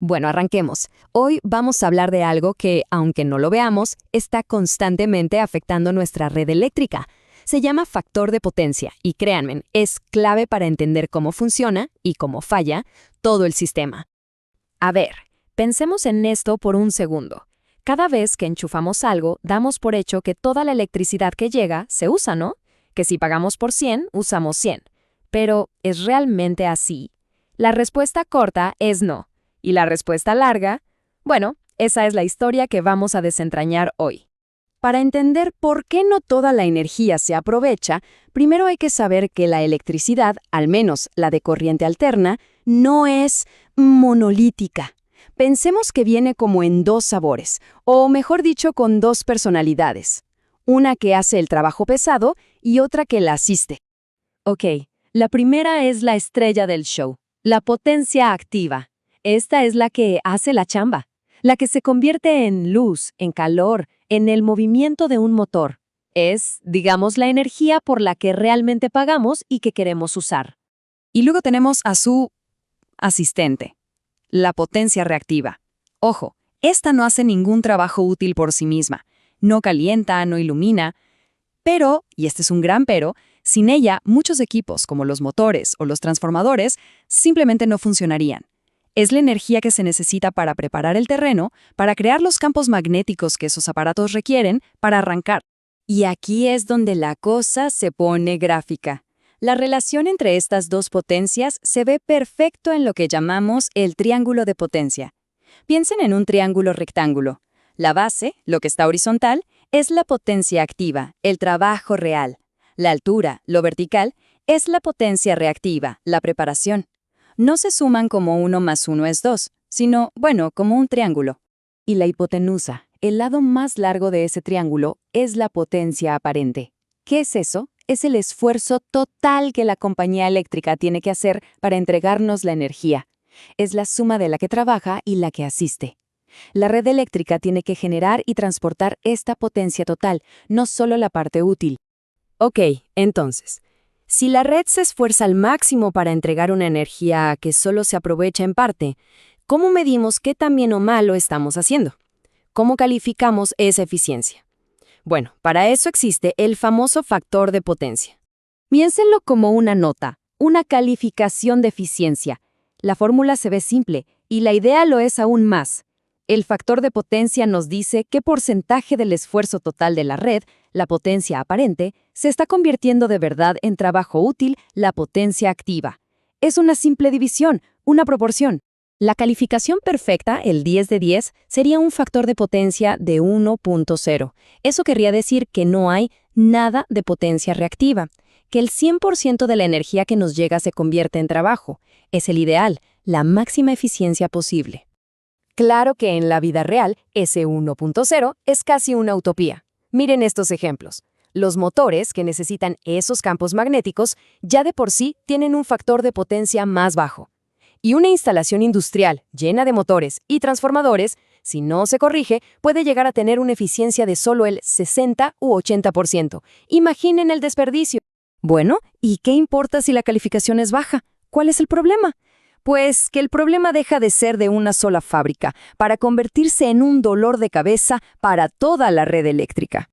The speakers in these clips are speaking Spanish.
Bueno, arranquemos. Hoy vamos a hablar de algo que, aunque no lo veamos, está constantemente afectando nuestra red eléctrica. Se llama factor de potencia y créanme, es clave para entender cómo funciona y cómo falla todo el sistema. A ver, pensemos en esto por un segundo. Cada vez que enchufamos algo, damos por hecho que toda la electricidad que llega se usa, ¿no? Que si pagamos por 100, usamos 100. Pero, ¿es realmente así? La respuesta corta es no. ¿Y la respuesta larga? Bueno, esa es la historia que vamos a desentrañar hoy. Para entender por qué no toda la energía se aprovecha, primero hay que saber que la electricidad, al menos la de corriente alterna, no es monolítica. Pensemos que viene como en dos sabores, o mejor dicho, con dos personalidades. Una que hace el trabajo pesado y otra que la asiste. Ok, la primera es la estrella del show, la potencia activa. Esta es la que hace la chamba, la que se convierte en luz, en calor, en el movimiento de un motor. Es, digamos, la energía por la que realmente pagamos y que queremos usar. Y luego tenemos a su asistente, la potencia reactiva. Ojo, esta no hace ningún trabajo útil por sí misma. No calienta, no ilumina. Pero, y este es un gran pero, sin ella muchos equipos como los motores o los transformadores simplemente no funcionarían. Es la energía que se necesita para preparar el terreno, para crear los campos magnéticos que esos aparatos requieren para arrancar. Y aquí es donde la cosa se pone gráfica. La relación entre estas dos potencias se ve perfecto en lo que llamamos el triángulo de potencia. Piensen en un triángulo rectángulo. La base, lo que está horizontal, es la potencia activa, el trabajo real. La altura, lo vertical, es la potencia reactiva, la preparación. No se suman como 1 más 1 es 2, sino, bueno, como un triángulo. Y la hipotenusa, el lado más largo de ese triángulo, es la potencia aparente. ¿Qué es eso? Es el esfuerzo total que la compañía eléctrica tiene que hacer para entregarnos la energía. Es la suma de la que trabaja y la que asiste. La red eléctrica tiene que generar y transportar esta potencia total, no solo la parte útil. Ok, entonces, si la red se esfuerza al máximo para entregar una energía que solo se aprovecha en parte, ¿cómo medimos qué tan bien o mal lo estamos haciendo? ¿Cómo calificamos esa eficiencia? Bueno, para eso existe el famoso factor de potencia. Piénsenlo como una nota, una calificación de eficiencia. La fórmula se ve simple, y la idea lo es aún más. El factor de potencia nos dice qué porcentaje del esfuerzo total de la red, la potencia aparente, se está convirtiendo de verdad en trabajo útil, la potencia activa. Es una simple división, una proporción. La calificación perfecta, el 10 de 10, sería un factor de potencia de 1.0. Eso querría decir que no hay nada de potencia reactiva, que el 100% de la energía que nos llega se convierte en trabajo. Es el ideal, la máxima eficiencia posible. Claro que en la vida real, ese 1.0 es casi una utopía. Miren estos ejemplos. Los motores, que necesitan esos campos magnéticos, ya de por sí tienen un factor de potencia más bajo. Y una instalación industrial llena de motores y transformadores, si no se corrige, puede llegar a tener una eficiencia de solo el 60 u 80%. Imaginen el desperdicio. Bueno, ¿y qué importa si la calificación es baja? ¿Cuál es el problema? Pues que el problema deja de ser de una sola fábrica para convertirse en un dolor de cabeza para toda la red eléctrica.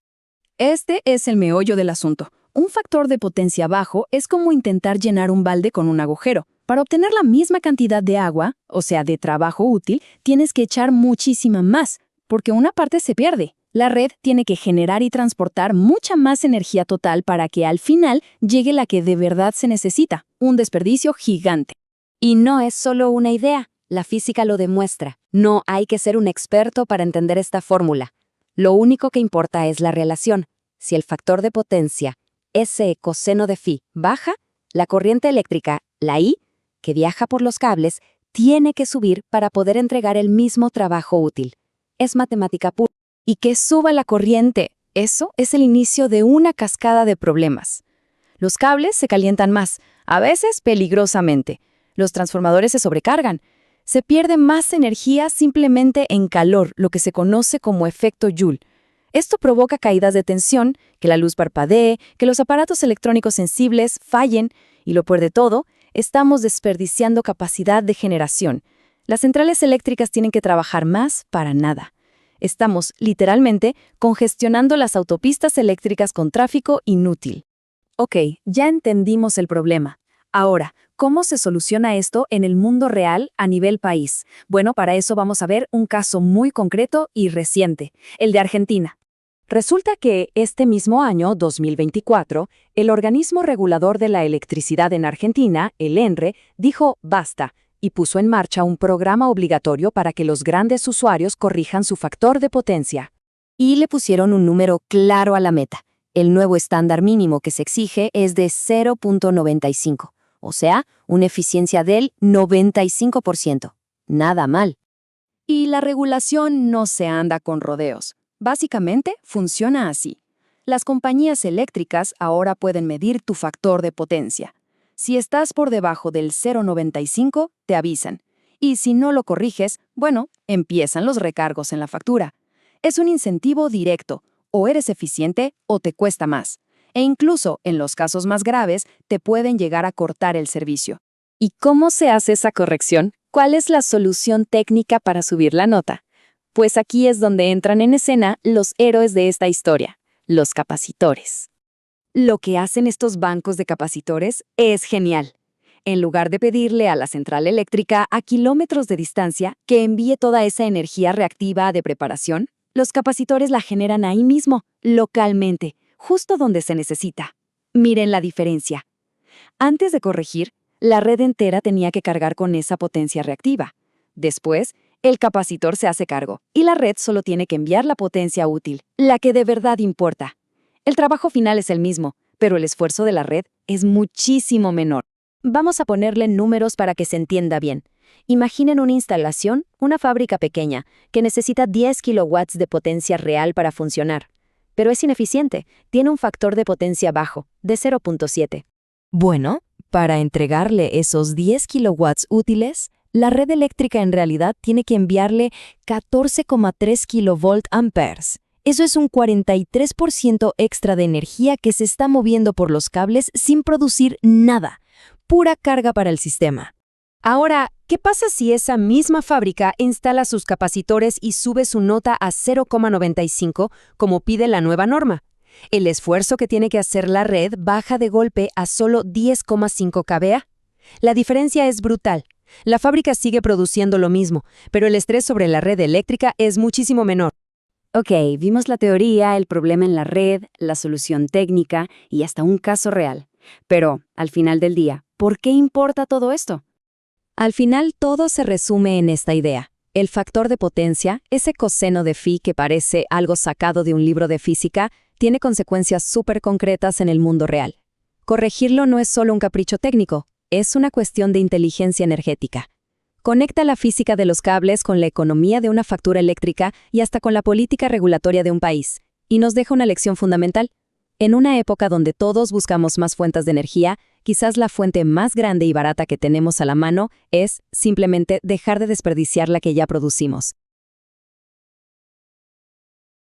Este es el meollo del asunto. Un factor de potencia bajo es como intentar llenar un balde con un agujero. Para obtener la misma cantidad de agua, o sea, de trabajo útil, tienes que echar muchísima más, porque una parte se pierde. La red tiene que generar y transportar mucha más energía total para que al final llegue la que de verdad se necesita, un desperdicio gigante. Y no es solo una idea, la física lo demuestra. No hay que ser un experto para entender esta fórmula. Lo único que importa es la relación. Si el factor de potencia, S coseno de phi, baja, la corriente eléctrica, la I, que viaja por los cables, tiene que subir para poder entregar el mismo trabajo útil. Es matemática pura. Y que suba la corriente, eso es el inicio de una cascada de problemas. Los cables se calientan más, a veces peligrosamente. Los transformadores se sobrecargan. Se pierde más energía simplemente en calor, lo que se conoce como efecto Joule. Esto provoca caídas de tensión, que la luz parpadee, que los aparatos electrónicos sensibles fallen, y lo peor de todo, estamos desperdiciando capacidad de generación. Las centrales eléctricas tienen que trabajar más para nada. Estamos, literalmente, congestionando las autopistas eléctricas con tráfico inútil. Ok, ya entendimos el problema. Ahora, ¿cómo se soluciona esto en el mundo real a nivel país? Bueno, para eso vamos a ver un caso muy concreto y reciente, el de Argentina. Resulta que este mismo año, 2024, el organismo regulador de la electricidad en Argentina, el ENRE, dijo basta y puso en marcha un programa obligatorio para que los grandes usuarios corrijan su factor de potencia. Y le pusieron un número claro a la meta. El nuevo estándar mínimo que se exige es de 0.95, o sea, una eficiencia del 95%. Nada mal. Y la regulación no se anda con rodeos. Básicamente, funciona así. Las compañías eléctricas ahora pueden medir tu factor de potencia. Si estás por debajo del 0.95, te avisan. Y si no lo corriges, bueno, empiezan los recargos en la factura. Es un incentivo directo. O eres eficiente o te cuesta más. E incluso, en los casos más graves, te pueden llegar a cortar el servicio. ¿Y cómo se hace esa corrección? ¿Cuál es la solución técnica para subir la nota? Pues aquí es donde entran en escena los héroes de esta historia, los capacitores. Lo que hacen estos bancos de capacitores es genial. En lugar de pedirle a la central eléctrica a kilómetros de distancia que envíe toda esa energía reactiva de preparación, los capacitores la generan ahí mismo, localmente, justo donde se necesita. Miren la diferencia. Antes de corregir, la red entera tenía que cargar con esa potencia reactiva. Después, el capacitor se hace cargo y la red solo tiene que enviar la potencia útil, la que de verdad importa. El trabajo final es el mismo, pero el esfuerzo de la red es muchísimo menor. Vamos a ponerle números para que se entienda bien. Imaginen una instalación, una fábrica pequeña, que necesita 10 kilowatts de potencia real para funcionar. Pero es ineficiente, tiene un factor de potencia bajo, de 0.7. Bueno, para entregarle esos 10 kilowatts útiles, la red eléctrica en realidad tiene que enviarle 14,3 kilovolt amperes. Eso es un 43% extra de energía que se está moviendo por los cables sin producir nada. Pura carga para el sistema. Ahora, ¿qué pasa si esa misma fábrica instala sus capacitores y sube su nota a 0,95 como pide la nueva norma? El esfuerzo que tiene que hacer la red baja de golpe a solo 10,5 kVA. La diferencia es brutal. La fábrica sigue produciendo lo mismo, pero el estrés sobre la red eléctrica es muchísimo menor. Ok, vimos la teoría, el problema en la red, la solución técnica y hasta un caso real. Pero, al final del día, ¿por qué importa todo esto? Al final todo se resume en esta idea. El factor de potencia, ese coseno de phi que parece algo sacado de un libro de física, tiene consecuencias súper concretas en el mundo real. Corregirlo no es solo un capricho técnico, es una cuestión de inteligencia energética. Conecta la física de los cables con la economía de una factura eléctrica y hasta con la política regulatoria de un país. Y nos deja una lección fundamental. En una época donde todos buscamos más fuentes de energía, quizás la fuente más grande y barata que tenemos a la mano es, simplemente, dejar de desperdiciar la que ya producimos.